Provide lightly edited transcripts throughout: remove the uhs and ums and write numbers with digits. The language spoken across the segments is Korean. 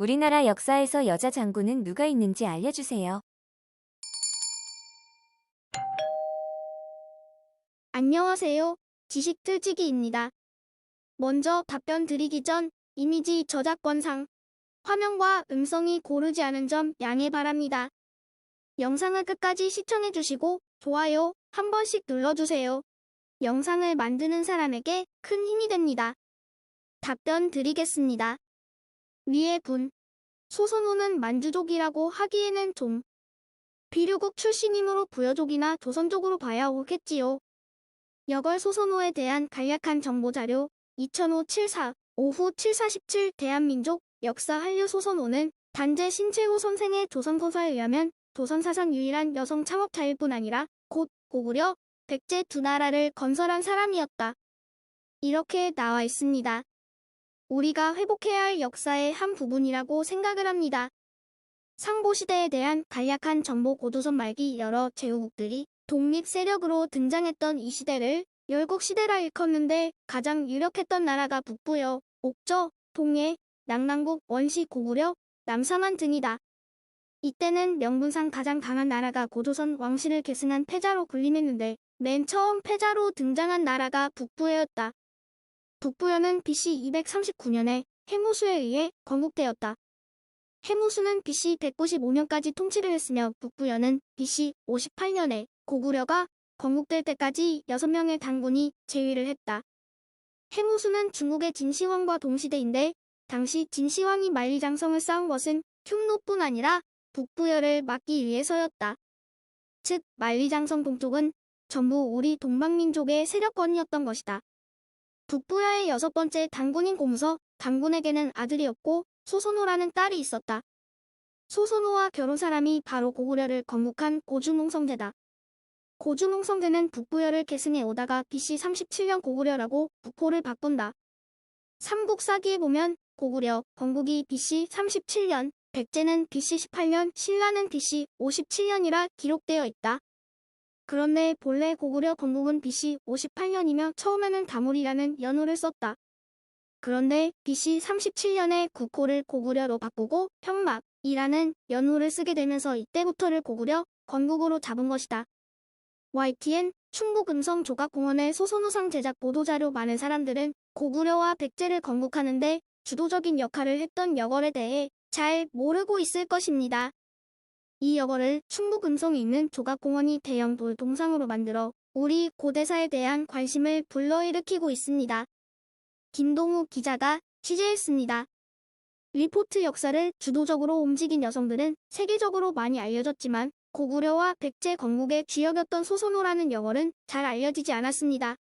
우리나라 역사에서 여자 장군은 누가 있는지 알려주세요. 안녕하세요. 지식틀치기입니다. 먼저 답변 드리기 전 이미지 저작권상 화면과 음성이 고르지 않은 점 양해 바랍니다. 영상을 끝까지 시청해주시고 좋아요 한 번씩 눌러주세요. 영상을 만드는 사람에게 큰 힘이 됩니다. 답변 드리겠습니다. 위의 분. 소선호는 만주족이라고 하기에는 좀 비류국 출신이므로 부여족이나 조선족으로 봐야 옳겠지요. 여걸 소선호에 대한 간략한 정보자료 2005-74, 오후 7417 대한민족 역사 한류 소선호는 단재 신채호 선생의 조선고사에 의하면 조선사상 유일한 여성 창업자일 뿐 아니라 곧 고구려, 백제 두 나라를 건설한 사람이었다. 이렇게 나와 있습니다. 우리가 회복해야 할 역사의 한 부분이라고 생각을 합니다. 상보시대에 대한 간략한 정보 고조선 말기 여러 제후국들이 독립 세력으로 등장했던 이 시대를 열국시대라 일컫는데 가장 유력했던 나라가 북부여 옥저, 동해, 남남국, 원시, 고구려, 남상한 등이다. 이때는 명분상 가장 강한 나라가 고조선 왕실을 계승한 패자로 군림했는데 맨 처음 패자로 등장한 나라가 북부여였다. 북부여는 BC 239년에 해무수에 의해 건국되었다. 해무수는 BC 195년까지 통치를 했으며 북부여는 BC 58년에 고구려가 건국될 때까지 6명의 장군이 재위를 했다. 해무수는 중국의 진시황과 동시대인데 당시 진시황이 만리장성을 쌓은 것은 흉노뿐 아니라 북부여를 막기 위해서였다. 즉 만리장성 동쪽은 전부 우리 동방민족의 세력권이었던 것이다. 북부여의 6번째 장군인 공서 장군에게는 아들이 없고 소선호라는 딸이 있었다. 소선호와 결혼 사람이 바로 고구려를 건국한 고주몽성제다. 고주몽성제는 북부여를 계승해 오다가 BC 37년 고구려라고 국호를 바꾼다. 삼국사기에 보면 고구려 건국이 BC 37년, 백제는 BC 18년, 신라는 BC 57년이라 기록되어 있다. 그런데 본래 고구려 건국은 BC 58년이며 처음에는 다물이라는 연호를 썼다. 그런데 BC 37년에 국호를 고구려로 바꾸고 평막이라는 연호를 쓰게 되면서 이때부터를 고구려 건국으로 잡은 것이다. YTN 충북음성 조각공원의 소선호상 제작 보도자료. 많은 사람들은 고구려와 백제를 건국하는데 주도적인 역할을 했던 여걸에 대해 잘 모르고 있을 것입니다. 이 여걸을 충북음성에 있는 조각공원이 대형 돌 동상으로 만들어 우리 고대사에 대한 관심을 불러일으키고 있습니다. 김동우 기자가 취재했습니다. 리포트. 역사를 주도적으로 움직인 여성들은 세계적으로 많이 알려졌지만 고구려와 백제 건국의 주역이었던 소선호라는 여걸은 잘 알려지지 않았습니다.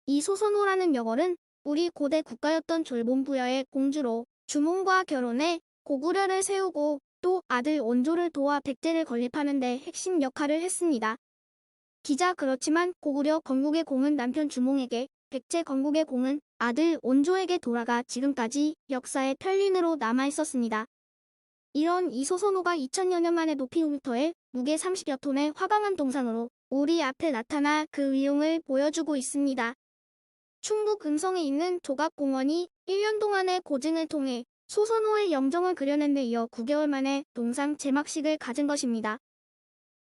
이 소선호라는 여걸은 우리 고대 국가였던 졸본부여의 공주로 주몽과 결혼해 고구려를 세우고 또 아들 원조를 도와 백제를 건립하는 데 핵심 역할을 했습니다. 기자. 그렇지만 고구려 건국의 공은 남편 주몽에게, 백제 건국의 공은 아들 원조에게 돌아가 지금까지 역사의 편린으로 남아있었습니다. 이런 이 소선호가 2000여 년 만에 높이 5m에 무게 30여 톤의 화강한 동상으로 우리 앞에 나타나 그 위용을 보여주고 있습니다. 충북 음성에 있는 조각공원이 1년 동안의 고증을 통해 소선호의 영정을 그려낸 데 이어 9개월 만에 동상 제막식을 가진 것입니다.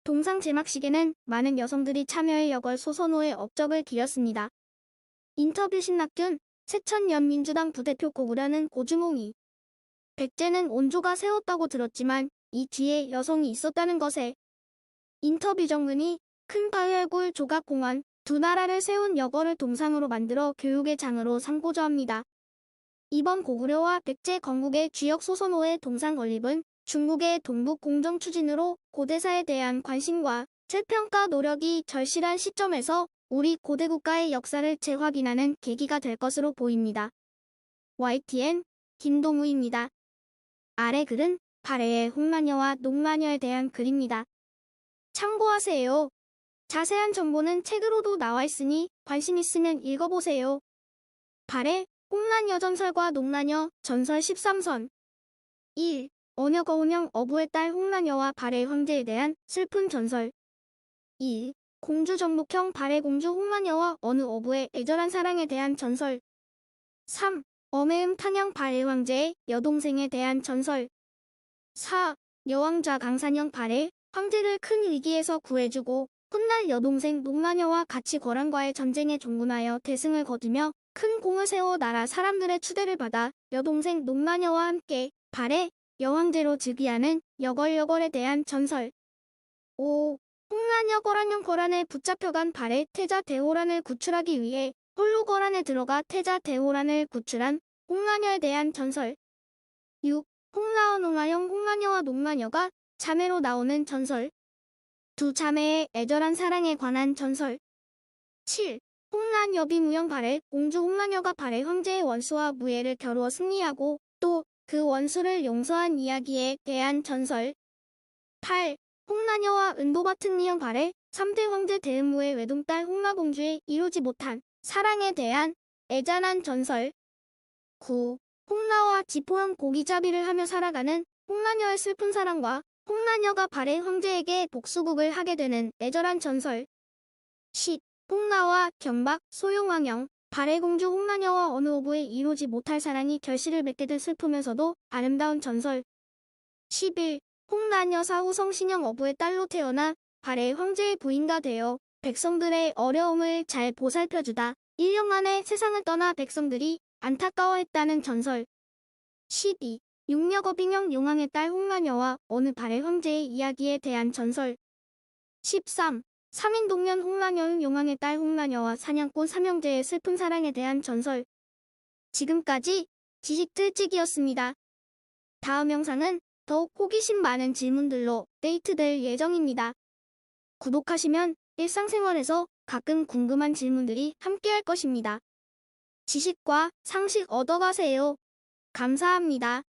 동상 제막식에는 많은 여성들이 참여해 여걸 소선호의 업적을 기렸습니다. 인터뷰. 신낙균 새천연민주당 부대표. 고구려는 고주몽이, 백제는 원조가 세웠다고 들었지만 이 뒤에 여성이 있었다는 것에. 인터뷰. 정근이 큰 바위얼굴 조각공원 두 나라를 세운 여걸을 동상으로 만들어 교육의 장으로 삼고자 합니다. 이번 고구려와 백제 건국의 주역 소선호의 동상 건립은 중국의 동북 공정 추진으로 고대사에 대한 관심과 재평가 노력이 절실한 시점에서 우리 고대 국가의 역사를 재확인하는 계기가 될 것으로 보입니다. YTN 김동우입니다. 아래 글은 발해의 홍마녀와 농마녀에 대한 글입니다. 참고하세요. 자세한 정보는 책으로도 나와 있으니 관심 있으면 읽어보세요. 발해 홍마녀 전설과 농마녀 전설 13선 1. 언여거운형 어부의 딸 홍마녀와 발해 황제에 대한 슬픈 전설. 2. 공주 정목형 발해 공주 홍마녀와 어느 어부의 애절한 사랑에 대한 전설. 3. 엄해음 탄양 발해 황제의 여동생에 대한 전설. 4. 여왕자 강산영 발해 황제를 큰 위기에서 구해주고 훗날 여동생 농마녀와 같이 거란과의 전쟁에 종군하여 대승을 거두며 큰 공을 세워 나라 사람들의 추대를 받아 여동생 농마녀와 함께 발해 여왕제로 즉위하는 여걸여걸에 대한 전설. 5. 홍란여 거란영 거란에 붙잡혀간 발해 태자 대호란을 구출하기 위해 홀로 거란에 들어가 태자 대호란을 구출한 홍란여에 대한 전설. 6. 홍라어 농라영 홍란여와 농마녀가 자매로 나오는 전설. 두 자매의 애절한 사랑에 관한 전설. 7. 홍란여 비무영 발해 공주 홍란여가 발해 황제의 원수와 무예를 겨루어 승리하고 또 그 원수를 용서한 이야기에 대한 전설. 8. 홍란여와 은도밭은 미영 발해 3대 황제 대음무의 외동딸 홍라공주의 이루지 못한 사랑에 대한 애잔한 전설. 9. 홍라와 지포형 고기잡이를 하며 살아가는 홍란여의 슬픈 사랑과 홍란여가 발해 황제에게 복수국을 하게 되는 애절한 전설. 10. 홍라와 견박, 소용왕영, 발해 공주 홍란여와 어느 오부의 이루지 못할 사랑이 결실을 맺게 될 슬프면서도 아름다운 전설. 11. 홍란여 사후 성신영 어부의 딸로 태어나 발해 황제의 부인가 되어 백성들의 어려움을 잘 보살펴주다 1년 만에 세상을 떠나 백성들이 안타까워했다는 전설. 12. 육려거빙영 용왕의 딸 홍란여와 어느 발해 황제의 이야기에 대한 전설. 13. 3인 동년 홍란여의 용왕의 딸 홍란여와 사냥꾼 삼형제의 슬픈 사랑에 대한 전설. 지금까지 지식틀찍이었습니다. 다음 영상은 더욱 호기심 많은 질문들로 업데이트될 예정입니다. 구독하시면 일상생활에서 가끔 궁금한 질문들이 함께할 것입니다. 지식과 상식 얻어가세요. 감사합니다.